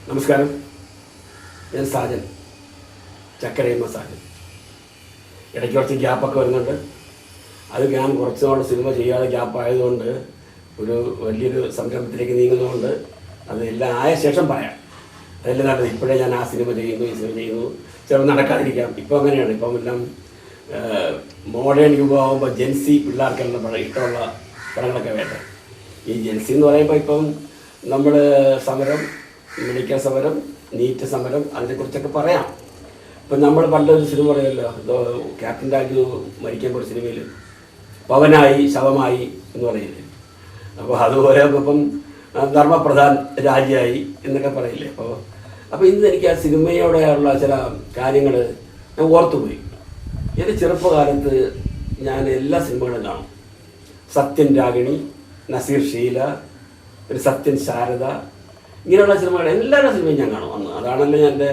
നമസ്കാരം. ഞാൻ സാജൻ, ചക്കരയമ്മ സാജൻ. ഇടയ്ക്ക് കുറച്ച് ഗ്യാപ്പൊക്കെ വരുന്നുണ്ട്. അത് ഞാൻ കുറച്ച് നാൾ സിനിമ ചെയ്യാതെ ഗ്യാപ്പായതുകൊണ്ട് ഒരു വലിയൊരു സംരംഭത്തിലേക്ക് നീങ്ങുന്നതുകൊണ്ട് അതെല്ലാം ആയ ശേഷം പറയാം. അതെല്ലാം നല്ലത്. ഇപ്പോഴേ ഞാൻ ആ സിനിമ ചെയ്യുന്നു, ഈ സിനിമ ചെയ്യുന്നു, ചിലപ്പോൾ നടക്കാതിരിക്കാം. ഇപ്പോൾ അങ്ങനെയാണ്. ഇപ്പം എല്ലാം മോഡേൺ യുഗമാകുമ്പോൾ ജെൻസി പിള്ളേർക്കെല്ലാം ഇഷ്ടമുള്ള പടങ്ങളൊക്കെ വേണ്ട. ഈ ജെൻസി എന്ന് പറയുമ്പോൾ ഇപ്പം നമ്മൾ സമരം, മെഡിക്കൽ സമരം, നീറ്റ് സമരം, അതിനെക്കുറിച്ചൊക്കെ പറയാം. ഇപ്പം നമ്മൾ പണ്ടൊരു സിനിമ പറയുമല്ലോ, ക്യാപ്റ്റൻ രാജു മരിക്കുമ്പോൾ ഒരു സിനിമയിൽ പവനായി ശവമായി എന്ന് പറയില്ലേ. അപ്പോൾ അതുപോലെ ഇപ്പം ധർമ്മപ്രധാൻ രാജിയായി എന്നൊക്കെ പറയില്ലേ. അപ്പോൾ ഇന്ന് എനിക്ക് ആ സിനിമയോടെയുള്ള ചില കാര്യങ്ങൾ ഞാൻ ഓർത്തുപോയി. എൻ്റെ ചെറുപ്പകാലത്ത് ഞാൻ എല്ലാ സിനിമകളും കാണും. സത്യൻ രാഗിണി, നസീർ ഷീല, ഒരു സത്യൻ ശാരദ, ഇങ്ങനെയുള്ള സിനിമകൾ എല്ലാവരുടെ സിനിമയും ഞാൻ കാണും അന്ന്. അതാണല്ലോ ഞാൻ എൻ്റെ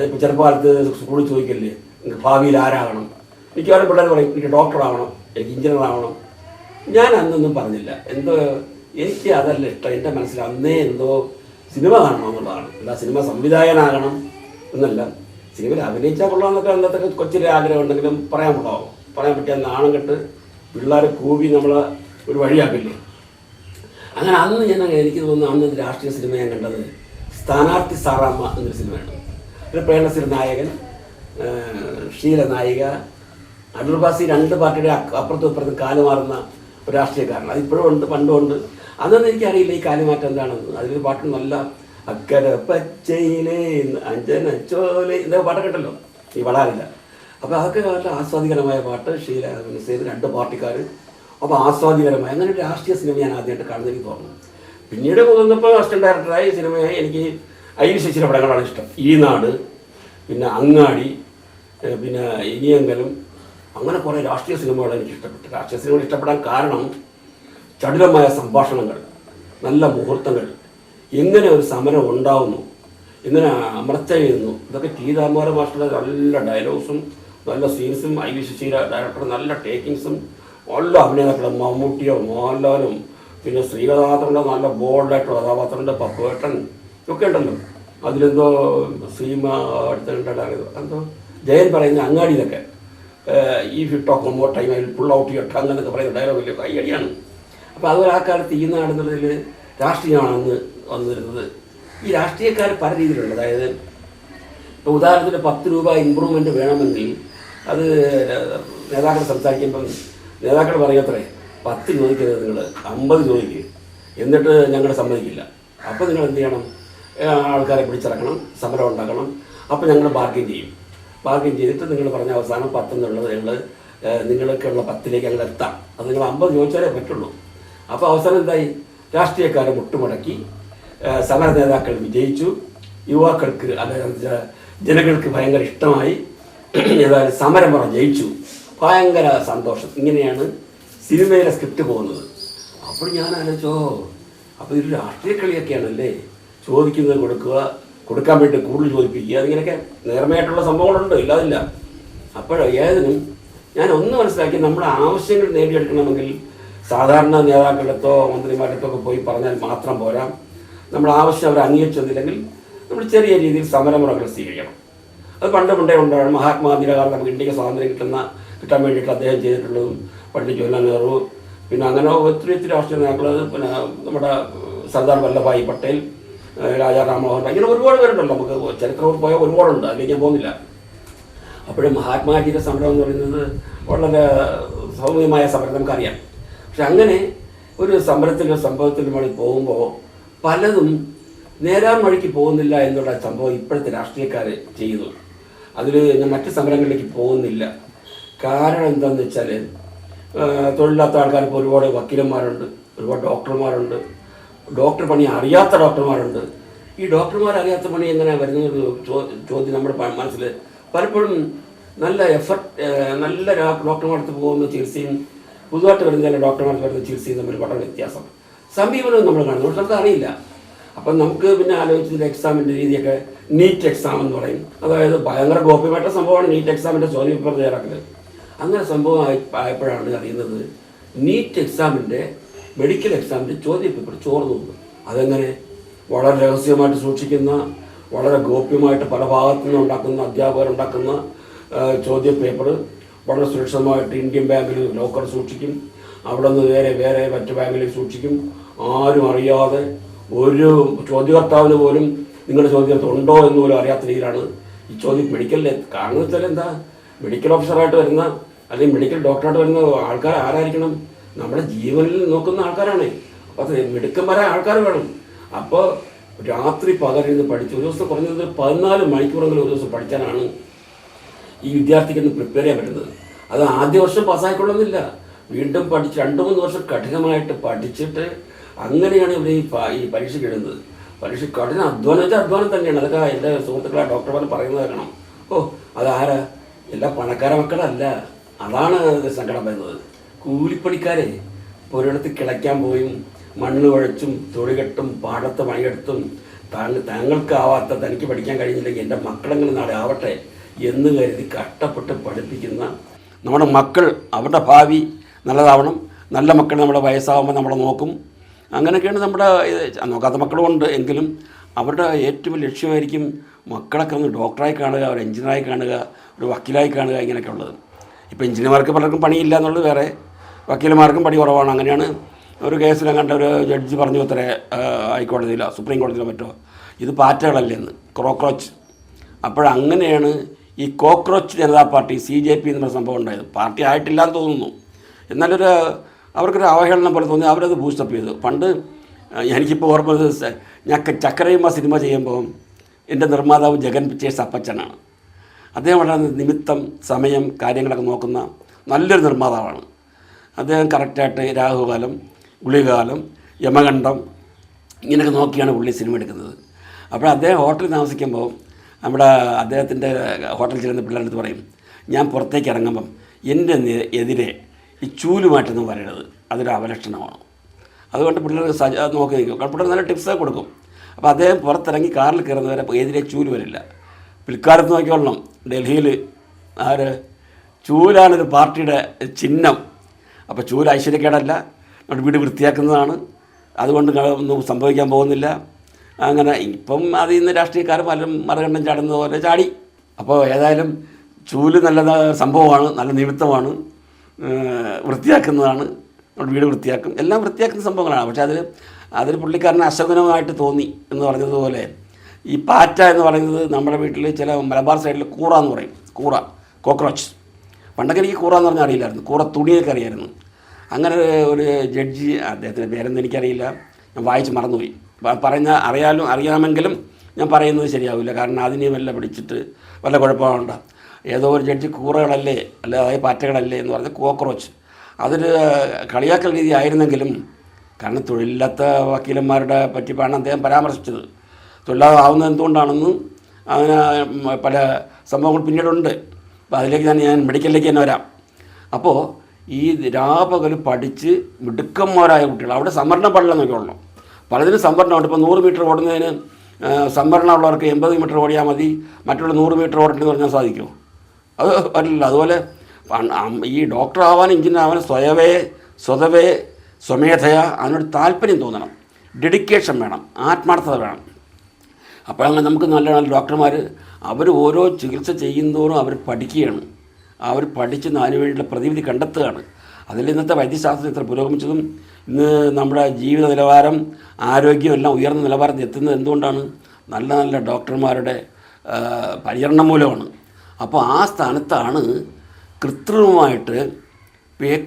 ഇപ്പോൾ ചെറുപ്പകാലത്ത് സ്കൂളിൽ ചോദിക്കല്ലേ ഭാവിയിൽ ആരാകണം. മിക്കവാറും പിള്ളേർ പറയും എനിക്ക് ഡോക്ടറാവണം, എനിക്ക് എഞ്ചിനീയർ ആവണം. ഞാൻ അന്നൊന്നും പറഞ്ഞില്ല. എന്തോ എനിക്ക് അതല്ല ഇഷ്ടം. എൻ്റെ മനസ്സിൽ അന്നേ എന്തോ സിനിമ കാണണം എന്നുള്ളതാണ്. അല്ല സിനിമ സംവിധായകനാകണം എന്നല്ല. സിനിമയിൽ അഭിനയിച്ചാൽ കൊള്ളാമെന്നൊക്കെ അന്നത്തെ കൊച്ചിലെ ആഗ്രഹം ഉണ്ടെങ്കിലും പറയാൻ പറ്റിയ നാണം കെട്ട് പിള്ളേർ കൂവി നമ്മളെ ഒരു വഴിയാക്കില്ലേ. അങ്ങനെ അന്ന് എനിക്ക് തോന്നുന്നു അന്ന് രാഷ്ട്രീയ സിനിമ ഞാൻ കണ്ടത് സ്ഥാനാർത്ഥി സാറാമ്മ എന്നൊരു സിനിമയാണ്. ഒരു പ്രേംനസീർ നായകൻ, ഷീല നായിക, അടൂർ ബാസി രണ്ട് പാർട്ടിയുടെ അപ്പുറത്തും ഇപ്പുറത്തും കാലുമാറുന്ന ഒരു രാഷ്ട്രീയക്കാരൻ. അതിപ്പോഴും ഉണ്ട്, പണ്ടും ഉണ്ട്. അതൊന്നും എനിക്കറിയില്ല ഈ കാലുമാറ്റം എന്താണെന്ന്. അതിലൊരു പാട്ട് നല്ല അക്കര പച്ചയിലേ അഞ്ജന ചോലെ ഇതൊക്കെ പാട്ടൊക്കെ ഉണ്ടല്ലോ, ഈ വളാറില്ല. അപ്പോൾ അതൊക്കെ നല്ല ആസ്വാദികരമായ പാട്ട്. ഷീല നസീർ രണ്ട് പാർട്ടിക്കാർ. അപ്പോൾ ആസ്വാദികരമായ അങ്ങനെ ഒരു രാഷ്ട്രീയ സിനിമ ഞാൻ ആദ്യമായിട്ട് കാണുന്നത് എനിക്ക് തോന്നുന്നു. പിന്നീട് പോകുന്നപ്പോൾ അസിസ്റ്റന്റ് ഡയറക്ടറായി സിനിമയായി. എനിക്ക് ഐവി ശശിയുടെ പടങ്ങളാണ് ഇഷ്ടം. ഈ നാട്, പിന്നെ അങ്ങാടി, പിന്നെ ഇനിയെങ്കിലും, അങ്ങനെ കുറേ രാഷ്ട്രീയ സിനിമകളാണ് എനിക്ക് ഇഷ്ടപ്പെട്ടു. രാഷ്ട്രീയ സിനിമകൾ ഇഷ്ടപ്പെടാൻ കാരണം ചടുലമായ സംഭാഷണങ്ങൾ, നല്ല മുഹൂർത്തങ്ങൾ, എങ്ങനെ ഒരു സമരം ഉണ്ടാവുന്നു, എങ്ങനെ അമർച്ച ചെയ്യുന്നു, ഇതൊക്കെ ടി രാമോഹൻ മാസ്റ്ററുടെ നല്ല ഡയലോഗ്സും നല്ല സീൻസും, ഐവി ശശിയുടെ ഡയറക്ടറുടെ നല്ല ടേക്കിങ്സും, നല്ല അഭിനേതാക്കളും മമ്മൂട്ടിയോ മോഹൻലാലും, പിന്നെ ശ്രീകഥാപാത്രങ്ങളുടെ നല്ല ബോൾഡായിട്ടുള്ള കഥാപാത്രങ്ങളുടെ പപ്പുവേട്ടൻ ഒക്കെ ഉണ്ടല്ലോ. അതിലെന്തോ സീമ അടുത്തുണ്ടായത് എന്തോ ജയൻ പറയുന്ന അങ്ങാടിയിലൊക്കെ ഈ talk more time I will pull out your tongue എന്നൊക്കെ പറയുന്ന ഡയലോഗില്ലേ, കൈയടിയാണ്. അപ്പോൾ അതുപോലെ ആ കാലത്ത് ഈ നാടെന്നുള്ളതിൽ രാഷ്ട്രീയമാണ് അന്ന് വന്നിരുന്നത്. ഈ രാഷ്ട്രീയക്കാർ പല രീതിയിലുണ്ട്. അതായത് ഇപ്പോൾ ഉദാഹരണത്തിന് 10 രൂപ ഇമ്പ്രൂവ്മെൻറ്റ് വേണമെങ്കിൽ അത് നേതാക്കൾ സംസാരിക്കുമ്പം നേതാക്കൾ പറയത്രേ 10 ചോദിക്കരുത്, നിങ്ങൾ 50 ചോദിക്കുക, എന്നിട്ട് ഞങ്ങൾ സമ്മതിക്കില്ല. അപ്പോൾ നിങ്ങൾ എന്ത് ചെയ്യണം? ആൾക്കാരെ പിടിച്ചിറക്കണം, സമരം ഉണ്ടാക്കണം. അപ്പോൾ ഞങ്ങൾ ബാർഗെയിൻ ചെയ്യും. ബാർഗെയിൻ ചെയ്തിട്ട് നിങ്ങൾ പറഞ്ഞ അവസാനം 10 എന്നുള്ളത് നിങ്ങൾക്കുള്ള 10ലേക്ക് ഞങ്ങൾ എത്താം. അത് നിങ്ങൾ 50 ചോദിച്ചാലേ പറ്റുള്ളൂ. അപ്പോൾ അവസാനം എന്തായി? രാഷ്ട്രീയക്കാരെ മുട്ടുമുടക്കി സമര നേതാക്കൾ വിജയിച്ചു. യുവാക്കൾക്ക് അതായത് ജനങ്ങൾക്ക് ഭയങ്കര ഇഷ്ടമായി. ഏതായാലും സമരമുറ ജയിച്ചു, ഭയങ്കര സന്തോഷം. ഇങ്ങനെയാണ് സിനിമയിലെ സ്ക്രിപ്റ്റ് പോകുന്നത്. അപ്പോൾ ഞാൻ ആലോചിച്ചോ, അപ്പോൾ ഇതൊരു രാഷ്ട്രീയ കളിയൊക്കെയാണല്ലേ. ചോദിക്കുന്നത് കൊടുക്കാൻ വേണ്ടി കൂടുതൽ ചോദിപ്പിക്കുക, അതിങ്ങനെയൊക്കെ നേർമയായിട്ടുള്ള സംഭവങ്ങളുണ്ട്, ഇല്ലാതില്ല. അപ്പോൾ ഏതിനും ഞാൻ ഒന്ന് മനസ്സിലാക്കി, നമ്മുടെ ആവശ്യങ്ങൾ നേടിയെടുക്കണമെങ്കിൽ സാധാരണ നേതാക്കളുടെത്തോ മന്ത്രിമാരുടെത്തോ ഒക്കെ പോയി പറഞ്ഞാൽ മാത്രം പോരാ. നമ്മുടെ ആവശ്യം അവർ അംഗീകരിച്ചെന്നില്ലെങ്കിൽ നമ്മൾ ചെറിയ രീതിയിൽ സമരമുറകൾ സ്വീകരിക്കണം. അത് പണ്ടേ ഉണ്ടാണ്. മഹാത്മാഗാന്ധിയുടെ കാലത്ത് നമുക്ക് ഇന്ത്യക്ക് സ്വാതന്ത്ര്യം കിട്ടാൻ വേണ്ടിയിട്ട് അദ്ദേഹം ചെയ്തിട്ടുള്ളതും, പണ്ഡിറ്റ് ജവഹർലാൽ നെഹ്റു, പിന്നെ അങ്ങനെ ഒത്തിരി രാഷ്ട്രീയ നേതാക്കൾ, പിന്നെ നമ്മുടെ സർദാർ വല്ലഭായ് പട്ടേൽ, രാജാ റാംമോഹൻ, ഇങ്ങനെ ഒരുപാട് പേരുണ്ടല്ലോ. നമുക്ക് ചരിത്രം പോയാൽ ഒരുപാടുണ്ട്, അതിലേക്ക് ഞാൻ പോകുന്നില്ല. അപ്പോഴും മഹാത്മാഗാന്ധിയുടെ സമരം എന്ന് പറയുന്നത് വളരെ സൗമ്യമായ സമരം നമുക്കറിയാം. പക്ഷെ അങ്ങനെ ഒരു സംഭവത്തിലും വഴി പോകുമ്പോൾ പലതും നേരാൻ വഴിക്ക് പോകുന്നില്ല എന്നുള്ള സംഭവം ഇപ്പോഴത്തെ രാഷ്ട്രീയക്കാർ ചെയ്യുന്നു. അതിൽ ഞാൻ മറ്റ് സമരങ്ങളിലേക്ക് പോകുന്നില്ല. കാരണം എന്താണെന്ന് വെച്ചാൽ തൊഴിലില്ലാത്ത ആൾക്കാർക്ക് ഒരുപാട് വക്കീലന്മാരുണ്ട്, ഒരുപാട് ഡോക്ടർമാരുണ്ട്, ഡോക്ടർ പണി അറിയാത്ത ഡോക്ടർമാരുണ്ട്. ഈ ഡോക്ടർമാർ അറിയാത്ത പണി എങ്ങനെ വരുന്നൊരു ചോദ്യം നമ്മുടെ മനസ്സിൽ പലപ്പോഴും. നല്ല നല്ല ഡോക്ടർമാർക്ക് പോകുന്ന ചികിത്സയും പുതുതായിട്ട് വരുന്ന ഡോക്ടർമാർക്ക് വരുന്ന ചികിത്സയും തമ്മിൽ വളരെ വ്യത്യാസം. സമീപനവും നമ്മൾ കാണുന്നു, നമുക്ക് അറിയില്ല. അപ്പം നമുക്ക് പിന്നെ ആലോചിച്ചത് എക്സാമിൻ്റെ രീതിയൊക്കെ നീറ്റ് എക്സാം എന്ന് പറയും. അതായത് ഭയങ്കര ഗോപ്യമായിട്ട് സംഭവമാണ് നീറ്റ് എക്സാമിൻ്റെ ചോദ്യപേപ്പർ തയ്യാറാക്കൽ. അങ്ങനെ സംഭവം ആയപ്പോഴാണ് അറിയുന്നത് നീറ്റ് എക്സാമിൻ്റെ മെഡിക്കൽ എക്സാമിൻ്റെ ചോദ്യപേപ്പർ ചോർന്നു. അതെങ്ങനെ? വളരെ രഹസ്യമായിട്ട് സൂക്ഷിക്കുന്ന, വളരെ ഗോപ്യമായിട്ട് പല ഭാഗത്തു നിന്ന് ഉണ്ടാക്കുന്ന അധ്യാപകരുണ്ടാക്കുന്ന ചോദ്യ പേപ്പർ വളരെ സുരക്ഷിതമായിട്ട് ഇന്ത്യൻ ബാങ്കിൽ ലോക്കർ സൂക്ഷിക്കും. അവിടെ നിന്ന് വേറെ മറ്റു ബാങ്കിൽ സൂക്ഷിക്കും. ആരും അറിയാതെ ഒരു ചോദ്യകർത്താവിന് പോലും നിങ്ങളുടെ ചോദ്യത്തിൽ ഉണ്ടോ എന്ന് പോലും അറിയാത്ത രീതിയിലാണ് ഈ ചോദ്യം. മെഡിക്കലിൽ കാരണം വെച്ചാൽ എന്താ, മെഡിക്കൽ ഓഫീസറായിട്ട് വരുന്ന അല്ലെങ്കിൽ മെഡിക്കൽ ഡോക്ടറായിട്ട് വരുന്ന ആൾക്കാർ ആരായിരിക്കണം? നമ്മുടെ ജീവനിൽ നോക്കുന്ന ആൾക്കാരാണ്. അപ്പോൾ അത് മിടുക്കന്മാരായ ആൾക്കാർ വേണം. അപ്പോൾ രാത്രി പകലിരുന്ന് പഠിച്ച് ഒരു ദിവസം കുറഞ്ഞത് 14 മണിക്കൂറെങ്കിലും ഒരു ദിവസം പഠിക്കാനാണ് ഈ വിദ്യാർത്ഥിക്ക് ഒന്ന് പ്രിപ്പയർ ചെയ്യാൻ പറ്റുന്നത്. അത് ആദ്യ വർഷം പാസ്സായിക്കൊള്ളുന്നില്ല. വീണ്ടും പഠിച്ച് 2-3 വർഷം കഠിനമായിട്ട് പഠിച്ചിട്ട് അങ്ങനെയാണ് ഇവർ ഈ പരീക്ഷയ്ക്ക് എഴുതുന്നത്. പരീക്ഷ കഠിന അധ്വാനം വെച്ചാൽ അധ്വാനം തന്നെയാണ്. അതൊക്കെ എൻ്റെ സുഹൃത്തുക്കളെ ഡോക്ടർമാർ പറയുന്നത് കേൾക്കണം. അതാരാ? എല്ലാ പണക്കാര മക്കളല്ല. അതാണ് സങ്കടം വരുന്നത്. കൂലിപ്പണിക്കാരെ ഇപ്പോൾ ഒരിടത്ത് കിളയ്ക്കാൻ പോയും മണ്ണ് കുഴച്ചും തൊടികെട്ടും പാടത്ത് പണിയെടുത്തും താങ്കൾക്കാവാത്ത തനിക്ക് പഠിക്കാൻ കഴിഞ്ഞില്ലെങ്കിൽ എൻ്റെ മക്കളെങ്ങനെ നാളെ ആവട്ടെ എന്ന് കരുതി കഷ്ടപ്പെട്ട് പഠിപ്പിക്കുന്ന നമ്മുടെ മക്കൾ, അവരുടെ ഭാവി നല്ലതാവണം. നല്ല മക്കൾ നമ്മുടെ വയസ്സാകുമ്പോൾ നമ്മളെ നോക്കും. അങ്ങനെയൊക്കെയാണ് നമ്മുടെ നോക്കാത്ത മക്കളുമുണ്ട്. എങ്കിലും അവരുടെ ഏറ്റവും ലക്ഷ്യമായിരിക്കും മക്കളൊക്കെ ഒന്ന് ഡോക്ടറായി കാണുക, ഒരു എഞ്ചിനീയറായി കാണുക, ഒരു വക്കീലായി കാണുക, ഇങ്ങനെയൊക്കെ ഉള്ളത്. ഇപ്പോൾ എഞ്ചിനീയർമാർക്ക് പലർക്കും പണിയില്ല എന്നുള്ളത് വേറെ, വക്കീലന്മാർക്കും പണി കുറവാണ്. അങ്ങനെയാണ് ഒരു കേസിലും കണ്ട ഒരു ജഡ്ജി പറഞ്ഞു അത്രേ ഹൈക്കോടതിയിലോ സുപ്രീം കോടതിയിലോ മറ്റോ, ഇത് പാറ്റകളല്ലേ എന്ന്, കോക്രോച്ച്. അപ്പോഴങ്ങനെയാണ് ഈ കോക്രോച്ച് ജനതാ പാർട്ടി CJP എന്നൊരു സംഭവം ഉണ്ടായത്. പാർട്ടി ആയിട്ടില്ലാന്ന് തോന്നുന്നു. എന്നാലൊരു അവർക്കൊരു അവഹേളനം പോലെ തോന്നി. അവരത് ബൂസ്റ്റപ്പ് ചെയ്തു. പണ്ട് എനിക്കിപ്പോൾ ഓർമ്മ, ഞാൻ ചക്കരയമ്മ സിനിമ ചെയ്യുമ്പോൾ എൻ്റെ നിർമ്മാതാവ് ജഗൻ പിച്ചേഴ്സ് അപ്പച്ചനാണ്. അദ്ദേഹം വളരെ നിമിത്തം സമയം കാര്യങ്ങളൊക്കെ നോക്കുന്ന നല്ലൊരു നിർമ്മാതാവാണ്. അദ്ദേഹം കറക്റ്റായിട്ട് രാഹുകാലം, ഗുളികാലം, യമകണ്ഠം ഇങ്ങനെയൊക്കെ നോക്കിയാണ് പുള്ളി സിനിമ എടുക്കുന്നത്. അപ്പോൾ അദ്ദേഹം ഹോട്ടലിൽ താമസിക്കുമ്പോൾ നമ്മുടെ അദ്ദേഹത്തിൻ്റെ ഹോട്ടലിൽ ചെല്ലുന്ന പിള്ളേരുടെ അടുത്ത് പറയും, ഞാൻ പുറത്തേക്ക് ഇറങ്ങുമ്പം എൻ്റെ എതിരെ ഈ ചൂലുമായിട്ടൊന്നും വരരുത്, അതൊരു അവലക്ഷണമാണ്. അതുകൊണ്ട് പിള്ളേർ നോക്കി നിൽക്കും. പിള്ളേർ നല്ല ടിപ്സൊക്കെ കൊടുക്കും. അപ്പോൾ അദ്ദേഹം പുറത്തിറങ്ങി കാറിൽ കയറുന്നവരെ എതിരെ ചൂല് വരില്ല. പിൽക്കാലത്ത് നോക്കിക്കൊള്ളണം, ഡൽഹിയിൽ ചൂലാണൊരു പാർട്ടിയുടെ ചിഹ്നം. അപ്പോൾ ചൂല് ഐശ്വര്യക്കേടല്ല, നമ്മുടെ വീട് വൃത്തിയാക്കുന്നതാണ്. അതുകൊണ്ട് ഒന്നും സംഭവിക്കാൻ പോകുന്നില്ല. അങ്ങനെ ഇപ്പം അതിൽ നിന്ന് രാഷ്ട്രീയക്കാർ പലരും മറുകണ്ഠം ചാടുന്നത് പോലെ ചാടി. അപ്പോൾ ഏതായാലും ചൂല് നല്ല സംഭവമാണ്, നല്ല നിമിത്തമാണ്, വൃത്തിയാക്കുന്നതാണ്. നമ്മുടെ വീട് വൃത്തിയാക്കും, എല്ലാം വൃത്തിയാക്കുന്ന സംഭവങ്ങളാണ്. പക്ഷേ അതിൽ പുള്ളിക്കാരന് അശകുനമായിട്ട് തോന്നി എന്ന് പറഞ്ഞതുപോലെ ഈ പാറ്റ എന്ന് പറയുന്നത് നമ്മുടെ വീട്ടിൽ ചില മലബാർ സൈഡിൽ കൂറ എന്ന് പറയും. കോക്രോച്ച്. പണ്ടൊക്കെ എനിക്ക് കൂറ എന്ന് പറഞ്ഞാൽ അറിയില്ലായിരുന്നു. കൂറ തുണിയൊക്കെ അറിയായിരുന്നു. അങ്ങനെ ഒരു ജഡ്ജി, അദ്ദേഹത്തിൻ്റെ പേരൊന്നും എനിക്കറിയില്ല, ഞാൻ വായിച്ച് മറന്നുപോയി. അറിയാമെങ്കിലും ഞാൻ പറയുന്നത് ശരിയാവില്ല. കാരണം അതിനെ വല്ല പിടിച്ചിട്ട് വല്ല കുഴപ്പമുണ്ടോ. ഏതോ ഒരു ജഡ്ജി കൂറകളല്ലേ അല്ലെ അതായത് പാറ്റകളല്ലേ എന്ന് പറഞ്ഞ് കോക്രോച്ച്. അതൊരു കളിയാക്കൽ രീതി ആയിരുന്നെങ്കിലും, കാരണം തൊഴിലില്ലാത്ത വക്കീലന്മാരുടെ പറ്റിയാണ് അദ്ദേഹം പരാമർശിച്ചത്. തൊഴിലാവുന്നത് എന്തുകൊണ്ടാണെന്ന് അതിന് പല സംഭവങ്ങൾ പിന്നീടുണ്ട്. അപ്പോൾ അതിലേക്ക് ഞാൻ മെഡിക്കലിലേക്ക് തന്നെ വരാം. അപ്പോൾ ഈ രാപകൽ പഠിച്ച് മിടുക്കന്മാരായ കുട്ടികൾ, അവിടെ സംവരണം പാടില്ല നോക്കിക്കൊള്ളണം. പലതിനും സംവരണമുണ്ട്. ഇപ്പോൾ 100 മീറ്റർ ഓടുന്നതിന് സംവരണമുള്ളവർക്ക് 80 മീറ്റർ ഓടിയാൽ മതി, മറ്റുള്ള 100 മീറ്റർ ഓടേണ്ടതെന്ന് പറഞ്ഞാൽ സാധിക്കുമോ? അത് പറ്റില്ല. അതുപോലെ ഈ ഡോക്ടർ ആവാൻ, എഞ്ചിനീയർ ആവാൻ സ്വതവേ സ്വമേധയ അതിനോട് താല്പര്യം തോന്നണം, ഡെഡിക്കേഷൻ വേണം, ആത്മാർത്ഥത വേണം. അപ്പോഴങ്ങനെ നമുക്ക് നല്ല നല്ല ഡോക്ടർമാർ അവർ ഓരോ ചികിത്സ ചെയ്യുന്നതോറും അവർ പഠിക്കുകയാണ്. അവർ പഠിച്ച് അതിനുവേണ്ടിയുള്ള പ്രതിവിധി കണ്ടെത്തുകയാണ്. അതിൽ ഇന്നത്തെ വൈദ്യശാസ്ത്രം ഇത്ര പുരോഗമിച്ചതും ഇന്ന് നമ്മുടെ ജീവിത നിലവാരം, ആരോഗ്യം എല്ലാം ഉയർന്ന നിലവാരത്തിൽ എത്തുന്നത് എന്തുകൊണ്ടാണ്? നല്ല നല്ല ഡോക്ടർമാരുടെ പരിചരണം മൂലമാണ്. അപ്പോൾ ആ സ്ഥാനത്താണ് കൃത്രിമമായിട്ട്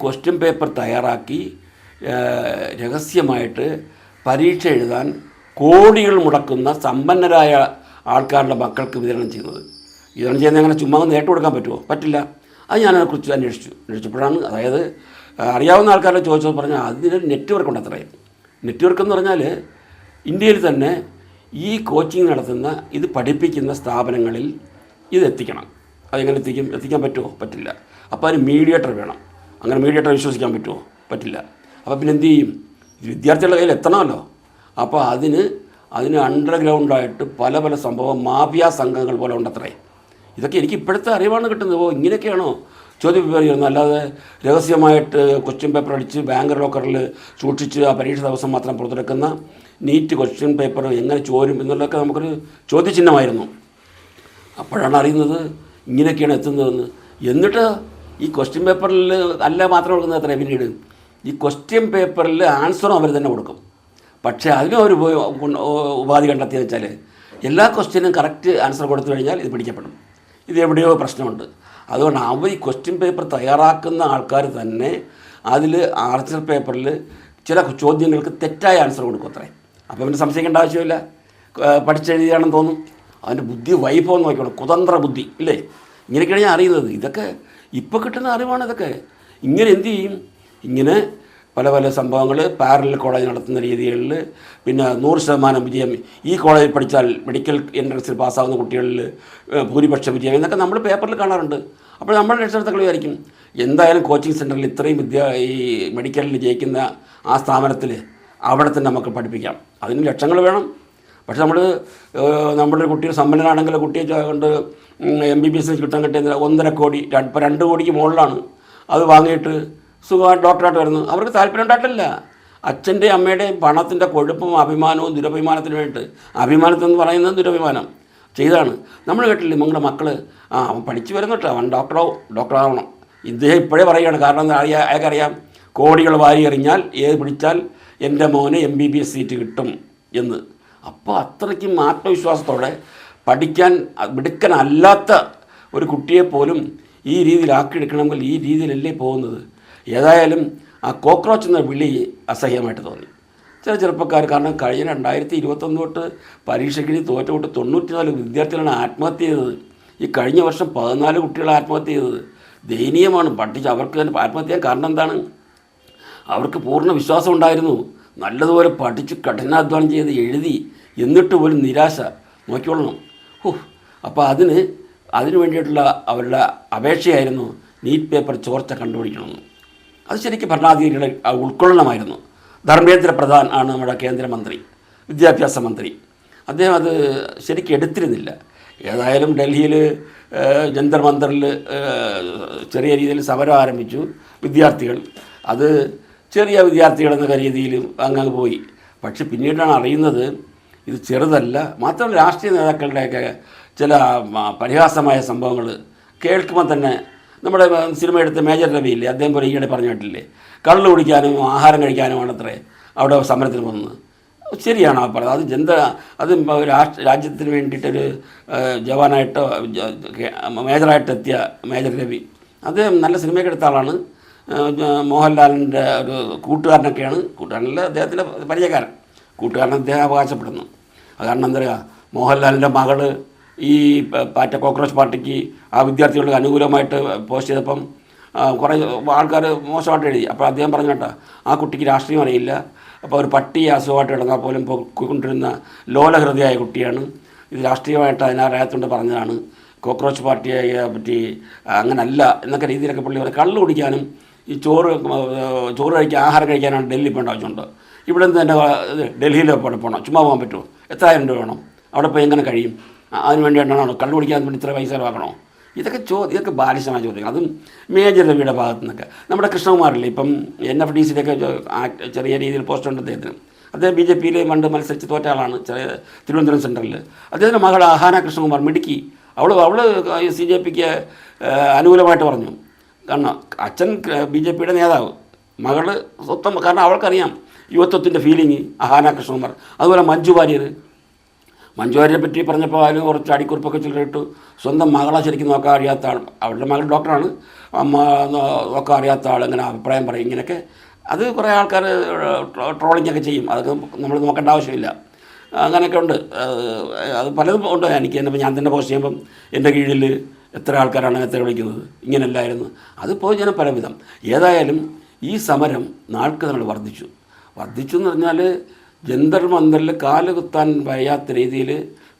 ക്വസ്റ്റ്യൻ പേപ്പർ തയ്യാറാക്കി രഹസ്യമായിട്ട് പരീക്ഷ എഴുതാൻ കോടികൾ മുടക്കുന്ന സമ്പന്നരായ ആൾക്കാരുടെ മക്കൾക്ക് വിതരണം ചെയ്യുന്നത്. വിതരണം ചെയ്യുന്നത് അങ്ങനെ ചുമ്മാ നേരിട്ട് കൊടുക്കാൻ പറ്റുമോ? പറ്റില്ല. അത് ഞാനതിനെക്കുറിച്ച് അന്വേഷിച്ചപ്പോഴാണ്, അതായത് അറിയാവുന്ന ആൾക്കാരെ ചോദിച്ചത് പറഞ്ഞാൽ അതിന് നെറ്റ്വർക്ക് ഉണ്ട്. അത്രയും നെറ്റ്വർക്ക് എന്ന് പറഞ്ഞാൽ ഇന്ത്യയിൽ തന്നെ ഈ കോച്ചിങ് നടത്തുന്ന, ഇത് പഠിപ്പിക്കുന്ന സ്ഥാപനങ്ങളിൽ ഇത് എത്തിക്കണം. അതെങ്ങനെ എത്തിക്കാൻ പറ്റുമോ? പറ്റില്ല. അപ്പോൾ അതിന് മീഡിയേറ്റർ വേണം. അങ്ങനെ മീഡിയേറ്റർ വിശ്വസിക്കാൻ പറ്റുമോ? പറ്റില്ല. അപ്പോൾ പിന്നെ എന്ത് ചെയ്യും? വിദ്യാർത്ഥികളുടെ കയ്യിൽ എത്തണമല്ലോ. അപ്പോൾ അതിന് അണ്ടർഗ്രൗണ്ടായിട്ട് പല സംഭവം മാഫിയ സംഘങ്ങൾ പോലെ ഉണ്ടത്രേ. ഇതൊക്കെ എനിക്ക് ഇപ്പോഴത്തെ അറിവാണ് കിട്ടുന്നത്. ഇങ്ങനെയൊക്കെയാണോ ചോദ്യം പേപ്പർ ചെയ്യുന്നത്? അല്ലാതെ രഹസ്യമായിട്ട് ക്വസ്റ്റ്യൻ പേപ്പർ അടിച്ച് ബാങ്ക് ലോക്കറിൽ സൂക്ഷിച്ച് ആ പരീക്ഷ ദിവസം മാത്രം പുറത്തെടുക്കുന്ന നീറ്റ് ക്വസ്റ്റ്യൻ പേപ്പർ എങ്ങനെ ചോരും എന്നുള്ളതൊക്കെ നമുക്കൊരു ചോദ്യചിഹ്നമായിരുന്നു. അപ്പോഴാണ് അറിയുന്നത് ഇങ്ങനെയൊക്കെയാണ് എത്തുന്നതെന്ന്. എന്നിട്ട് ഈ ക്വസ്റ്റ്യൻ പേപ്പറിൽ അല്ല മാത്രം കൊടുക്കുന്നത് അത്ര, പിന്നീട് ഈ ക്വസ്റ്റ്യൻ പേപ്പറിൽ ആൻസറും അവർ തന്നെ കൊടുക്കും. പക്ഷേ അതിനും ഒരു ഉപാധി കണ്ടെത്തിയെന്ന് വെച്ചാൽ എല്ലാ ക്വസ്റ്റ്യനും കറക്റ്റ് ആൻസർ കൊടുത്തു കഴിഞ്ഞാൽ ഇത് പിടിക്കപ്പെടും, ഇത് എവിടെയോ പ്രശ്നമുണ്ട്. അതുകൊണ്ട് അവർ ഈ ക്വസ്റ്റ്യൻ പേപ്പർ തയ്യാറാക്കുന്ന ആൾക്കാർ തന്നെ അതിൽ ആൻസർ പേപ്പറിൽ ചില ചോദ്യങ്ങൾക്ക് തെറ്റായ ആൻസർ കൊടുക്കും അത്രേ. അപ്പോൾ അവന് സംശയിക്കേണ്ട ആവശ്യമില്ല, പഠിച്ചെഴുതിയാണെന്ന് തോന്നും. അവൻ്റെ ബുദ്ധി വൈഭവം നോക്കണം, കുതന്ത്ര ബുദ്ധി ഇല്ലേ. ഇങ്ങനെയൊക്കെയാണ് ഞാൻ അറിയുന്നത്. ഇതൊക്കെ ഇപ്പോൾ കിട്ടുന്ന അറിവാണ് ഇതൊക്കെ. ഇങ്ങനെ എന്തു ചെയ്യും, ഇങ്ങനെ പല പല സംഭവങ്ങൾ പാരലൽ കോളേജ് നടത്തുന്ന രീതികളിൽ, പിന്നെ 100% വിജയം ഈ കോളേജിൽ പഠിച്ചാൽ മെഡിക്കൽ എൻട്രൻസിൽ പാസ്സാകുന്ന കുട്ടികളിൽ ഭൂരിപക്ഷ വിജയം എന്നൊക്കെ നമ്മൾ പേപ്പറിൽ കാണാറുണ്ട്. അപ്പോൾ നമ്മുടെ രക്ഷകർത്താക്കൾ വിചാരിക്കും എന്തായാലും കോച്ചിങ് സെൻറ്ററിൽ ഇത്രയും ഈ മെഡിക്കലിൽ ജയിക്കുന്ന ആ സ്ഥാപനത്തിൽ അവിടെ തന്നെ നമുക്ക് പഠിപ്പിക്കാം, അതിന് ലക്ഷങ്ങൾ വേണം. പക്ഷെ നമ്മുടെ ഒരു കുട്ടി സമ്പന്നനാണെങ്കിൽ കുട്ടിയെ കൊണ്ട് MBBS കിട്ടാൻ കിട്ടിയത് 1.5 കോടി, ഇപ്പോൾ 2 കോടിക്ക് മുകളിലാണ്. അത് വാങ്ങിയിട്ട് സുഖമായിട്ട് ഡോക്ടറായിട്ട് വരുന്നു. അവർക്ക് താല്പര്യം ഉണ്ടായിട്ടില്ല. അച്ഛൻ്റെയും അമ്മയുടെയും പണത്തിൻ്റെ കൊഴുപ്പും അഭിമാനവും ദുരഭിമാനത്തിന് വേണ്ടിയിട്ട്, അഭിമാനത്തെന്ന് പറയുന്നത് ദുരഭിമാനം ചെയ്താണ്. നമ്മൾ കേട്ടില്ലേ നിങ്ങളുടെ മക്കൾ അവൻ പഠിച്ചു വരുന്നുട്ടോ, അവൻ ഡോക്ടറാവണം. ഇദ്ദേഹം ഇപ്പോഴേ പറയുകയാണ്. കാരണം അയാൾക്കറിയാം കോടികൾ വാരി എറിഞ്ഞാൽ ഏത് പിടിച്ചാൽ എൻ്റെ മോന് MBBS സീറ്റ് കിട്ടും എന്ന്. അപ്പോൾ അത്രയ്ക്കും ആത്മവിശ്വാസത്തോടെ പഠിക്കാൻ മിടുക്കനല്ലാത്ത ഒരു കുട്ടിയെപ്പോലും ഈ രീതിയിലാക്കിയെടുക്കണമെങ്കിൽ ഈ രീതിയിലല്ലേ പോകുന്നത്. ഏതായാലും ആ കോക്രോച്ച് എന്ന വിളി അസഹ്യമായിട്ട് തോന്നി ചില ചെറുപ്പക്കാർ. കാരണം കഴിഞ്ഞ 2021 തൊട്ട് പരീക്ഷയ്ക്ക് തോറ്റുകൊണ്ട് 94 വിദ്യാർത്ഥികളാണ് ആത്മഹത്യ ചെയ്തത്. ഈ കഴിഞ്ഞ വർഷം 14 കുട്ടികൾ ആത്മഹത്യ ചെയ്തത്. ദയനീയമാണ്. പഠിച്ച് അവർക്ക് തന്നെ ആത്മഹത്യ ചെയ്യാൻ കാരണം എന്താണ്? അവർക്ക് പൂർണ്ണ വിശ്വാസം ഉണ്ടായിരുന്നു, നല്ലതുപോലെ പഠിച്ച് കഠിനാധ്വാനം ചെയ്ത് എഴുതി, എന്നിട്ട് പോലും നിരാശ. നോക്കിക്കൊള്ളണം. അപ്പോൾ അതിന് വേണ്ടിയിട്ടുള്ള അവരുടെ അപേക്ഷയായിരുന്നു നീറ്റ് പേപ്പർ ചോർച്ച കണ്ടുപിടിക്കണമെന്ന്. അത് ശരിക്കും ഭരണാധികാരികളെ ഉൾക്കൊള്ളണമായിരുന്നു. ധർമ്മേന്ദ്ര പ്രധാൻ ആണ് നമ്മുടെ കേന്ദ്രമന്ത്രി, വിദ്യാഭ്യാസ മന്ത്രി. അദ്ദേഹം അത് ശരിക്കും എടുത്തിരുന്നില്ല. ഏതായാലും ഡൽഹിയിൽ ജന്തർ മന്ദറിൽ ചെറിയ രീതിയിൽ സമരം ആരംഭിച്ചു വിദ്യാർത്ഥികൾ. അത് ചെറിയ വിദ്യാർത്ഥികളെന്ന രീതിയിൽ അങ്ങ് പോയി. പക്ഷെ പിന്നീടാണ് അറിയുന്നത് ഇത് ചെറുതല്ല. മാത്രമല്ല രാഷ്ട്രീയ നേതാക്കളുടെയൊക്കെ ചില പരിഹാസമായ സംഭവങ്ങൾ കേൾക്കുമ്പോൾ തന്നെ നമ്മുടെ സിനിമ എടുത്ത മേജർ രവിയില്ലേ, അദ്ദേഹം പോലെ ഈയിടെ പറഞ്ഞു കേട്ടില്ലേ, കള്ള് കുടിക്കാനും ആഹാരം കഴിക്കാനുമാണ് അത്രേ അവിടെ സമരത്തിന് പോകുന്നത്. ശരിയാണ് ആ പറയുന്നത്. അത് രാജ്യത്തിന് വേണ്ടിയിട്ടൊരു ജവാനായിട്ടോ മേജറായിട്ട് എത്തിയ മേജർ രവി, അദ്ദേഹം നല്ല സിനിമയൊക്കെ എടുത്ത ആളാണ്. മോഹൻലാലിൻ്റെ ഒരു കൂട്ടുകാരനൊക്കെയാണ്. കൂട്ടുകാരനല്ല, അദ്ദേഹത്തിൻ്റെ പരിചയക്കാരൻ. കൂട്ടുകാരൻ അദ്ദേഹം അവകാശപ്പെടുന്നു. കാരണം എന്താ പറയുക, മോഹൻലാലിൻ്റെ മകൾ ഈ കോക്രോച്ച് പാർട്ടിക്ക് ആ വിദ്യാർത്ഥികൾക്ക് അനുകൂലമായിട്ട് പോസ്റ്റ് ചെയ്തപ്പം കുറേ ആൾക്കാർ മോശമായിട്ട് എഴുതി. അപ്പോൾ അദ്ദേഹം പറഞ്ഞു കേട്ടോ, ആ കുട്ടിക്ക് രാഷ്ട്രീയം അറിയില്ല, അപ്പോൾ ഒരു പട്ടി അസുഖമായിട്ട് കിടന്നാൽ പോലും പോയിക്കൊണ്ടിരുന്ന ലോലഹൃദയായ കുട്ടിയാണ്, ഇത് രാഷ്ട്രീയമായിട്ട് അതിനറിയാത്തതുകൊണ്ട് പറഞ്ഞതാണ്, കോക്രോച്ച് പാർട്ടിയെ പറ്റി അങ്ങനല്ല എന്നൊക്കെ രീതിയിലൊക്കെ പുള്ളി പറയും. കള്ള് കുടിക്കാനും ഈ ചോറ് കഴിക്കാൻ ആഹാരം കഴിക്കാനാണ് ഡൽഹി പോകേണ്ട ആവശ്യമുണ്ട്. ഇവിടെ നിന്ന് തന്നെ ഡൽഹിയിൽ പോകണം, ചുമ്മാ പോകാൻ പറ്റുമോ? എത്ര ആയിരം രൂപ വേണം? അവിടെ പോയി എങ്ങനെ കഴിയും? അതിന് വേണ്ടിയിട്ടാണോ കള്ളു കുടിക്കാൻ വേണ്ടി ഇത്ര പൈസ ചിലവാക്കണോ? ഇതൊക്കെ ബാലിശമായ ചോദ്യങ്ങൾ. അതും മേജർ രവിയുടെ ഭാഗത്തു നിന്നൊക്കെ. നമ്മുടെ കൃഷ്ണകുമാറില്ലേ, ഇപ്പം NFDCയിലൊക്കെ ചെറിയ രീതിയിൽ പോസ്റ്റ് ഉണ്ട് അദ്ദേഹത്തിന്. അദ്ദേഹം BJPയിൽ പണ്ട് മത്സരിച്ച് തോറ്റ ആളാണ്, തിരുവനന്തപുരം സെൻറ്ററിൽ. അദ്ദേഹത്തിൻ്റെ മകൾ അഹാന കൃഷ്ണകുമാർ മിടുക്കി. അവൾ CJPക്ക് അനുകൂലമായിട്ട് പറഞ്ഞു. കാരണം അച്ഛൻ BJPയുടെ നേതാവ്, മകൾ സ്വന്തം. കാരണം അവൾക്കറിയാം യുവത്വത്തിൻ്റെ ഫീലിംഗ് അഹാന കൃഷ്ണകുമാർ. അതുപോലെ മഞ്ജു വാര്യരെ പറ്റി പറഞ്ഞപ്പോൾ അതിന് കുറച്ച് അടിക്കുറിപ്പൊക്കെ ചിലരിട്ടു. സ്വന്തം മകളെ ശരിക്കും നോക്കാൻ അറിയാത്ത ആൾ, അവളുടെ മകൾ ഡോക്ടറാണ്, അമ്മ നോക്കാൻ അറിയാത്ത ആൾ എങ്ങനെ അഭിപ്രായം പറയും? ഇങ്ങനെയൊക്കെ അത് കുറേ ആൾക്കാർ ട്രോളിങ്ങൊക്കെ ചെയ്യും. അതൊക്കെ നമ്മൾ നോക്കേണ്ട ആവശ്യമില്ല. അങ്ങനെയൊക്കെ ഉണ്ട്. അത് പലതും ഉണ്ട്. എനിക്ക് തന്നെ ഞാൻ തന്നെ പോസ്റ്റ് ചെയ്യുമ്പം എൻ്റെ കീഴിൽ എത്ര ആൾക്കാരാണ് എത്ര വിളിക്കുന്നത്, ഇങ്ങനെയല്ലായിരുന്നു. അത് പൊതുജനം പലവിധം. ഏതായാലും ഈ സമരം നാൾക്ക് നാൾ വർദ്ധിച്ചു എന്ന് പറഞ്ഞാൽ ജന്തർ മന്ദറിൽ കാല് കുത്താൻ വയ്യാത്ത രീതിയിൽ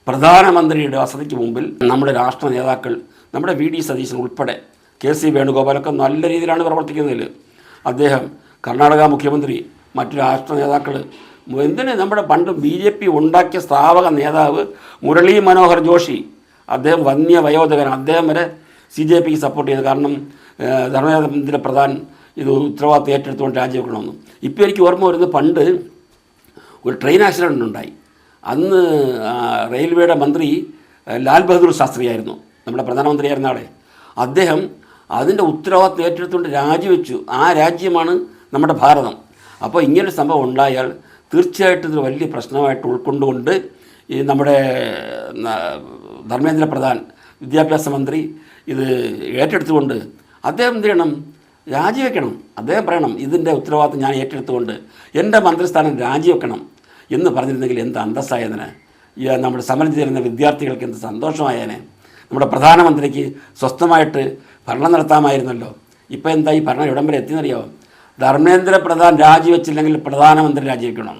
പ്രധാനമന്ത്രിയുടെ വസതിക്ക് മുമ്പിൽ നമ്മുടെ രാഷ്ട്ര നേതാക്കൾ, നമ്മുടെ VD സതീശൻ ഉൾപ്പെടെ, KC വേണുഗോപാലൊക്കെ നല്ല രീതിയിലാണ് പ്രവർത്തിക്കുന്നതിൽ. അദ്ദേഹം, കർണാടക മുഖ്യമന്ത്രി, മറ്റു രാഷ്ട്ര നേതാക്കൾ, എന്തിന് നമ്മുടെ പണ്ട് BJP ഉണ്ടാക്കിയ സ്ഥാപക നേതാവ് മുരളി മനോഹർ ജോഷി, അദ്ദേഹം വന്യ വയോധകൻ, അദ്ദേഹം വരെ CJPക്ക് സപ്പോർട്ട് ചെയ്തു. കാരണം ധർമ്മേന്ദ്ര പ്രധാൻ ഇത് ഉത്തരവാദിത്വം ഏറ്റെടുത്തുകൊണ്ട് രാജിവെക്കണമെന്ന്. ഇപ്പോൾ എനിക്ക് ഓർമ്മ വരുന്നത്, പണ്ട് ഒരു ട്രെയിൻ ആക്സിഡൻ്റ് ഉണ്ടായി. അന്ന് റെയിൽവേയുടെ മന്ത്രി ലാൽ ബഹദൂർ ശാസ്ത്രിയായിരുന്നു, നമ്മുടെ പ്രധാനമന്ത്രിയായിരുന്ന ആളെ. അദ്ദേഹം അതിൻ്റെ ഉത്തരവാദിത്വം ഏറ്റെടുത്തുകൊണ്ട് രാജിവെച്ചു. ആ രാജ്യമാണ് നമ്മുടെ ഭാരതം. അപ്പോൾ ഇങ്ങനൊരു സംഭവം ഉണ്ടായാൽ തീർച്ചയായിട്ടും ഇത് വലിയ പ്രശ്നമായിട്ട് ഉൾക്കൊണ്ടുകൊണ്ട് ഈ നമ്മുടെ ധർമ്മേന്ദ്ര പ്രധാൻ വിദ്യാഭ്യാസ മന്ത്രി ഇത് ഏറ്റെടുത്തുകൊണ്ട് അദ്ദേഹം എന്ത് ചെയ്യണം, രാജിവെക്കണം. അദ്ദേഹം പറയണം ഇതിൻ്റെ ഉത്തരവാദിത്വം ഞാൻ ഏറ്റെടുത്തുകൊണ്ട് എൻ്റെ മന്ത്രിസ്ഥാനം രാജിവെക്കണം എന്ന് പറഞ്ഞിരുന്നെങ്കിൽ എന്ത് അന്തസ്സായതിന്, നമ്മുടെ സമരം ചേരുന്ന വിദ്യാർത്ഥികൾക്ക് എന്ത് സന്തോഷമായേനെ. നമ്മുടെ പ്രധാനമന്ത്രിക്ക് സ്വസ്ഥമായിട്ട് ഭരണം നടത്താമായിരുന്നല്ലോ. ഇപ്പോൾ എന്താ ഈ ഭരണം ഇവിടം വരെ എത്തിയെന്നറിയാമോ? ധർമ്മേന്ദ്ര പ്രധാൻ രാജിവെച്ചില്ലെങ്കിൽ പ്രധാനമന്ത്രി രാജിവെക്കണം.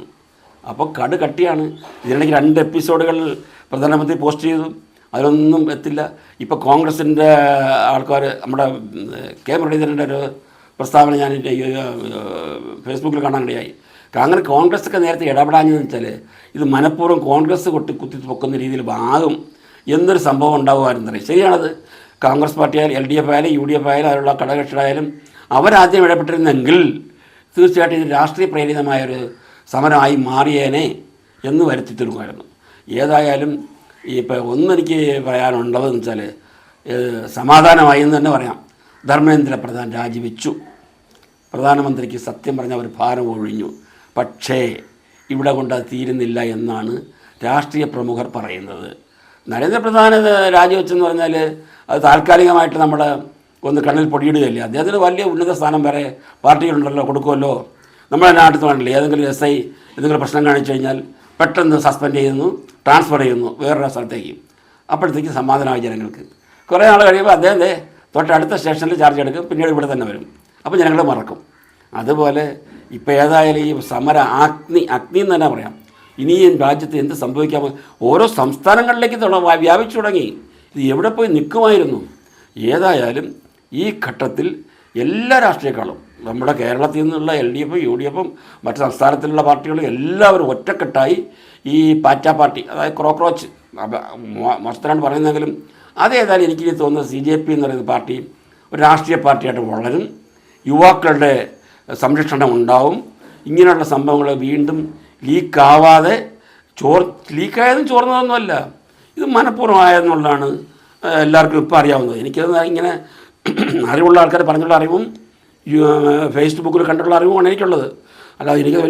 അപ്പോൾ കട്ടിയാണ്. ഇതിനിടയ്ക്ക് 2 എപ്പിസോഡുകൾ പ്രധാനമന്ത്രി പോസ്റ്റ് ചെയ്തു, അതിലൊന്നും എത്തില്ല. ഇപ്പോൾ കോൺഗ്രസിൻ്റെ ആൾക്കാർ, നമ്മുടെ കെ മുരളീധരൻ്റെ ഒരു പ്രസ്താവന ഞാൻ ഫേസ്ബുക്കിൽ കാണാനിടയായി. അങ്ങനെ കോൺഗ്രസ്സൊക്കെ നേരത്തെ ഇടപെടാഞ്ഞെന്ന് വെച്ചാൽ ഇത് മനഃപൂർവ്വം കോൺഗ്രസ് കുത്തി പൊക്കുന്ന രീതിയിൽ ആകും എന്നൊരു സംഭവം ഉണ്ടാകുമായിരുന്നറിയാം. ശരിയാണത്. കോൺഗ്രസ് പാർട്ടിയായാലും LDF ആയാലും UDF ആയാലും അതിലുള്ള ഘടകകക്ഷികളായാലും അവരാദ്യം ഇടപെട്ടിരുന്നെങ്കിൽ തീർച്ചയായിട്ടും ഇത് രാഷ്ട്രീയ പ്രേരിതമായൊരു സമരമായി മാറിയേനെ എന്ന് വരുത്തി തീർക്കുമായിരുന്നു. ഏതായാലും ഇപ്പോൾ ഒന്നെനിക്ക് പറയാനുള്ളതെന്ന് വെച്ചാൽ സമാധാനമായി എന്ന് തന്നെ പറയാം. ധർമ്മേന്ദ്ര പ്രധാൻ രാജിവെച്ചു. പ്രധാനമന്ത്രിക്ക് സത്യം പറഞ്ഞ ഒരു ഭാരം ഒഴിഞ്ഞു. പക്ഷേ ഇവിടെ കൊണ്ട് അത് തീരുന്നില്ല എന്നാണ് രാഷ്ട്രീയ പ്രമുഖർ പറയുന്നത്. നരേന്ദ്രപ്രധാൻ രാജിവെച്ചെന്ന് പറഞ്ഞാൽ അത് താൽക്കാലികമായിട്ട് നമ്മുടെ ഒന്ന് കണ്ണിൽ പൊടിയിടുകയല്ലേ. അദ്ദേഹത്തിന് വലിയ ഉന്നത സ്ഥാനം വരെ പാർട്ടികളുണ്ടല്ലോ, കൊടുക്കുമല്ലോ. നമ്മുടെ നാട്ടിൽ വേണ്ടല്ലേ, ഏതെങ്കിലും SI എന്തെങ്കിലും പ്രശ്നം കാണിച്ചു കഴിഞ്ഞാൽ പെട്ടെന്ന് സസ്പെൻഡ് ചെയ്യുന്നു, ട്രാൻസ്ഫർ ചെയ്യുന്നു വേറൊരു സ്ഥലത്തേക്ക്. അപ്പോഴത്തേക്ക് സമാധാനമായി ജനങ്ങൾക്ക്. കുറേ നാൾ കഴിയുമ്പോൾ അദ്ദേഹം തൊട്ടടുത്ത സ്റ്റേഷനിൽ ചാർജ് എടുക്കും, പിന്നീട് ഇവിടെ തന്നെ വരും. അപ്പോൾ ജനങ്ങൾ മറക്കും. അതുപോലെ ഇപ്പോൾ ഏതായാലും ഈ സമര അഗ്നി എന്ന് തന്നെ പറയാം. ഇനിയും രാജ്യത്ത് എന്ത് സംഭവിക്കാമോ? ഓരോ സംസ്ഥാനങ്ങളിലേക്ക് വ്യാപിച്ചു തുടങ്ങി. ഇത് എവിടെ പോയി നിൽക്കുമായിരുന്നു? ഏതായാലും ഈ ഘട്ടത്തിൽ എല്ലാ രാഷ്ട്രീയക്കാളും നമ്മുടെ കേരളത്തിൽ നിന്നുള്ള LDF, UDF, മറ്റ് സംസ്ഥാനത്തിലുള്ള പാർട്ടികളും എല്ലാവരും ഒറ്റക്കെട്ടായി ഈ പാറ്റ പാർട്ടി, അതായത് ക്രോക്രോച്ച് മൊത്തത്തിലാണ് പറയുന്നതെങ്കിലും അതേതായാലും എനിക്ക് തോന്നുന്നത് CJP എന്ന് പറയുന്ന പാർട്ടി ഒരു രാഷ്ട്രീയ പാർട്ടിയായിട്ട് വളരും. യുവാക്കളുടെ സംരക്ഷണം ഉണ്ടാവും. ഇങ്ങനെയുള്ള സംഭവങ്ങൾ വീണ്ടും ലീക്കാവാതെ ലീക്കായതും ചോർന്നതൊന്നുമല്ല, ഇത് മനഃപൂർവ്വമായെന്നുള്ളതാണ് എല്ലാവർക്കും ഇപ്പോൾ അറിയാവുന്നത്. എനിക്കത് ഇങ്ങനെ അറിവുള്ള ആൾക്കാർ പറഞ്ഞുള്ള അറിവും ഫേസ്ബുക്കിൽ കണ്ടുള്ള അറിവുമാണ് എനിക്കുള്ളത്. അല്ലാതെ എനിക്ക്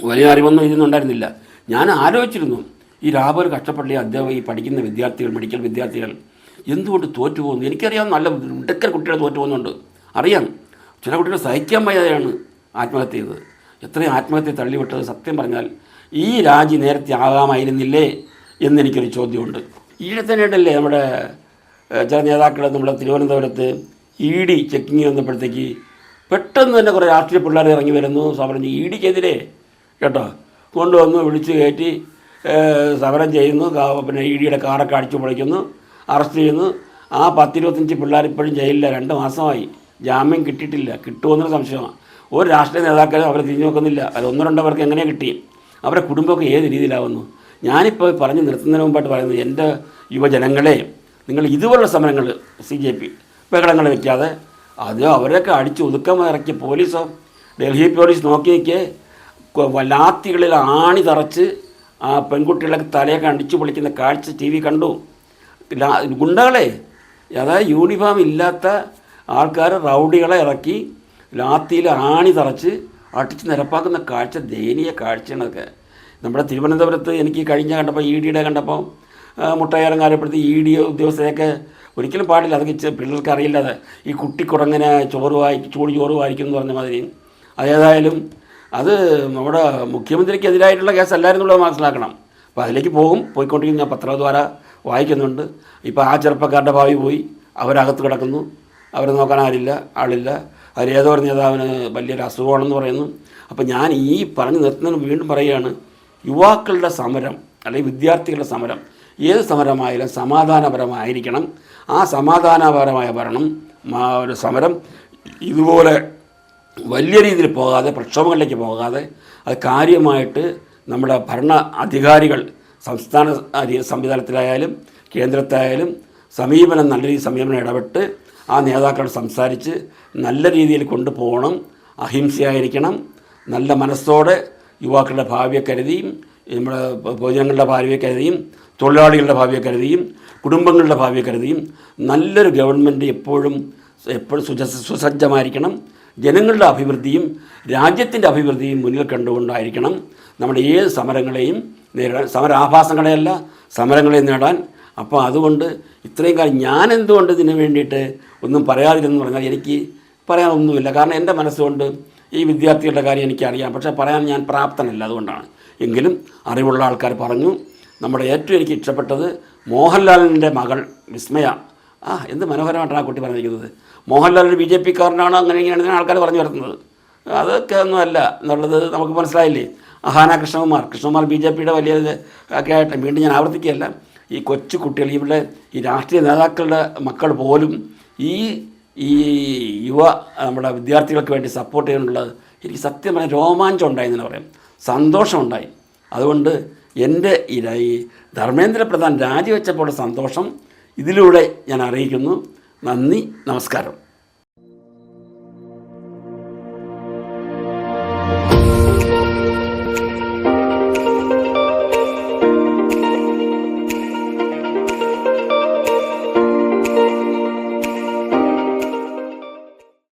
വലിയ അറിവൊന്നും ഇതിനൊന്നും ഉണ്ടായിരുന്നില്ല. ഞാൻ ആലോചിച്ചിരുന്നു ഈ രാപകൽ കഷ്ടപ്പെട്ട് അദ്ദേഹം ഈ പഠിക്കുന്ന വിദ്യാർത്ഥികൾ, മെഡിക്കൽ വിദ്യാർത്ഥികൾ എന്തുകൊണ്ട് തോറ്റു പോകുന്നു. എനിക്കറിയാം നല്ല മിടുക്കൻ കുട്ടികൾ തോറ്റു പോകുന്നുണ്ട്, അറിയാം. ചില കുട്ടികൾ സഹിക്കാൻ വയ്യാതെയാണ് ആത്മഹത്യ ചെയ്തത്. എത്രയും ആത്മഹത്യ തള്ളിവിട്ടത് സത്യം പറഞ്ഞാൽ ഈ രാജി നേരത്തെ ആകാമായിരുന്നില്ലേ എന്നെനിക്കൊരു ചോദ്യമുണ്ട്. ഈയിടെ തന്നെയുണ്ടല്ലേ നമ്മുടെ ചില നേതാക്കൾ നമ്മുടെ തിരുവനന്തപുരത്ത് ED ചെക്കിങ് വന്നപ്പോഴത്തേക്ക് പെട്ടെന്ന് തന്നെ കുറേ രാഷ്ട്രീയ പിള്ളേർ ഇറങ്ങി വരുന്നു, സമരം EDക്കെതിരെ കേട്ടോ കൊണ്ടുവന്നു വിളിച്ച് കയറ്റി സമരം ചെയ്യുന്നു. പിന്നെ EDയുടെ കാറൊക്കെ അടിച്ചു പൊളിക്കുന്നു, അറസ്റ്റ് ചെയ്യുന്നു. ആ 10-25 പിള്ളേർ ഇപ്പോഴും ജയിലില്ല, 2 മാസമായി, ജാമ്യം കിട്ടിയിട്ടില്ല. കിട്ടുമെന്നൊരു സംശയമാണ്. ഒരു രാഷ്ട്രീയ നേതാക്കളും അവരെ തിരിഞ്ഞു നോക്കുന്നില്ല. അത് 1-2 പേർക്ക് എങ്ങനെ കിട്ടി? അവരുടെ കുടുംബമൊക്കെ ഏത് രീതിയിലാവുന്നു? ഞാനിപ്പോൾ പറഞ്ഞു നിർത്തുന്നതിന് മുമ്പായിട്ട് പറയുന്നത്, എൻ്റെ യുവജനങ്ങളെ, നിങ്ങൾ ഇതുപോലുള്ള സമരങ്ങൾ CJP ബഹളങ്ങൾ വയ്ക്കാതെ അവരൊക്കെ അടിച്ച് ഒതുക്കം ഇറക്കിയ പോലീസോ, ഡൽഹി പോലീസ് നോക്കി ലാത്തികളിൽ ആണി തറച്ച് ആ പെൺകുട്ടികളൊക്കെ തലയൊക്കെ അടിച്ചു പൊളിക്കുന്ന കാഴ്ച TV കണ്ടു. ഗുണ്ടകളെ, അതായത് യൂണിഫോം ഇല്ലാത്ത ആൾക്കാർ റൗഡികളെ ഇറക്കി ലാത്തിയിൽ ആണി തറച്ച് അടിച്ച് നിരപ്പാക്കുന്ന കാഴ്ച ദയനീയ കാഴ്ചകളൊക്കെ. നമ്മുടെ തിരുവനന്തപുരത്ത് എനിക്ക് കഴിഞ്ഞ കണ്ടപ്പോൾ EDയുടെ കണ്ടപ്പോൾ മുട്ടയറങ്ങാരപ്പെടുത്തി ED ഉദ്യോഗസ്ഥരെയൊക്കെ ഒരിക്കലും പാടില്ല. അതൊക്കെ പിള്ളേർക്ക് അറിയില്ലാതെ ഈ കുട്ടിക്കുറങ്ങനെ ചൂട് ചോറ് വായിക്കും എന്ന് പറഞ്ഞ മാതിരി. അതേതായാലും അത് നമ്മുടെ മുഖ്യമന്ത്രിക്കെതിരായിട്ടുള്ള കേസല്ലായിരുന്നുള്ളത് മനസ്സിലാക്കണം. അപ്പോൾ അതിലേക്ക് പോയിക്കൊണ്ടിരിക്കുന്ന പത്രദ്വാര വായിക്കുന്നുണ്ട്. ഇപ്പോൾ ആ ചെറുപ്പക്കാരുടെ ഭാവി പോയി, അവരകത്ത് കിടക്കുന്നു, അവരെ നോക്കാൻ ആളില്ല. അതിലേതോ ഒരു നേതാവിന് വലിയൊരു അസുഖമാണെന്ന് പറയുന്നു. അപ്പോൾ ഞാൻ ഈ പറഞ്ഞു നിർത്തുന്നതിന് വീണ്ടും പറയുകയാണ്, യുവാക്കളുടെ സമരം അല്ലെങ്കിൽ വിദ്യാർത്ഥികളുടെ സമരം ഏത് സമരമായാലും സമാധാനപരമായിരിക്കണം. ആ സമാധാനപരമായ ഒരു സമരം ഇതുപോലെ വലിയ രീതിയിൽ പോകാതെ, പ്രക്ഷോഭങ്ങളിലേക്ക് പോകാതെ, അത് കാര്യമായിട്ട് നമ്മുടെ ഭരണ അധികാരികൾ സംസ്ഥാന സംവിധാനത്തിലായാലും കേന്ദ്രത്തിലായാലും നല്ല രീതിയിൽ സമീപനം ഇടപെട്ട് ആ നേതാക്കളോട് സംസാരിച്ച് നല്ല രീതിയിൽ കൊണ്ടുപോകണം. അഹിംസയായിരിക്കണം, നല്ല മനസ്സോടെ യുവാക്കളുടെ ഭാവിയെ കരുതിയും നമ്മുടെ പൊതുജനങ്ങളുടെ ഭാവിയെ കരുതിയും തൊഴിലാളികളുടെ ഭാവിയെ കരുതിയും കുടുംബങ്ങളുടെ ഭാവിയെ കരുതിയും നല്ലൊരു ഗവൺമെൻറ് എപ്പോഴും സുസജ്ജമായിരിക്കണം. ജനങ്ങളുടെ അഭിവൃദ്ധിയും രാജ്യത്തിൻ്റെ അഭിവൃദ്ധിയും മുന്നിൽ കണ്ടുകൊണ്ടായിരിക്കണം നമ്മുടെ ഏത് സമരങ്ങളെയും നേരിടാൻ, സമരാഭാസങ്ങളെയല്ല സമരങ്ങളെ നേടാൻ. അപ്പോൾ അതുകൊണ്ട് ഇത്രയും കാലം ഞാൻ എന്തുകൊണ്ട് ഇതിന് വേണ്ടിയിട്ട് ഒന്നും പറയാതിരുന്നു പറഞ്ഞാൽ എനിക്ക് പറയാനൊന്നുമില്ല. കാരണം എൻ്റെ മനസ്സുകൊണ്ട് ഈ വിദ്യാർത്ഥികളുടെ കാര്യം എനിക്കറിയാം, പക്ഷേ പറയാൻ ഞാൻ പ്രാപ്തനല്ല. അതുകൊണ്ടാണ്. എങ്കിലും അറിവുള്ള ആൾക്കാർ പറഞ്ഞു. നമ്മുടെ ഏറ്റവും എനിക്ക് ഇഷ്ടപ്പെട്ടത് മോഹൻലാലിൻ്റെ മകൾ വിസ്മയ. എന്ത് മനോഹരമായിട്ടാണ് ആ കുട്ടി പറഞ്ഞിരിക്കുന്നത്. മോഹൻലാൽ ഒരു BJP കാരനാണ്, അങ്ങനെ ഇങ്ങനെയാണ് ആൾക്കാർ പറഞ്ഞു വരുന്നത്. അതൊക്കെ ഒന്നുമല്ല എന്നുള്ളത് നമുക്ക് മനസ്സിലായില്ലേ. അഹാന കൃഷ്ണകുമാർ BJPയുടെ വലിയ ഒക്കെ ആയിട്ട് വീണ്ടും ഞാൻ ആവർത്തിക്കുകയല്ല. ഈ കൊച്ചു കുട്ടികൾ, ഇവിടെ ഈ രാഷ്ട്രീയ നേതാക്കളുടെ മക്കൾ പോലും ഈ യുവ നമ്മുടെ വിദ്യാർത്ഥികൾക്ക് വേണ്ടി സപ്പോർട്ട് ചെയ്യാനുള്ളത് എനിക്ക് സത്യം പറഞ്ഞാൽ രോമാഞ്ചം ഉണ്ടായി എന്ന് പറയാം, സന്തോഷമുണ്ടായി. അതുകൊണ്ട് എൻ്റെ ഈ ധർമ്മേന്ദ്ര പ്രധാൻ രാജിവെച്ചപ്പോൾ സന്തോഷം ഇതിലൂടെ ഞാൻ അറിയിക്കുന്നു. നന്ദി, നമസ്കാരം.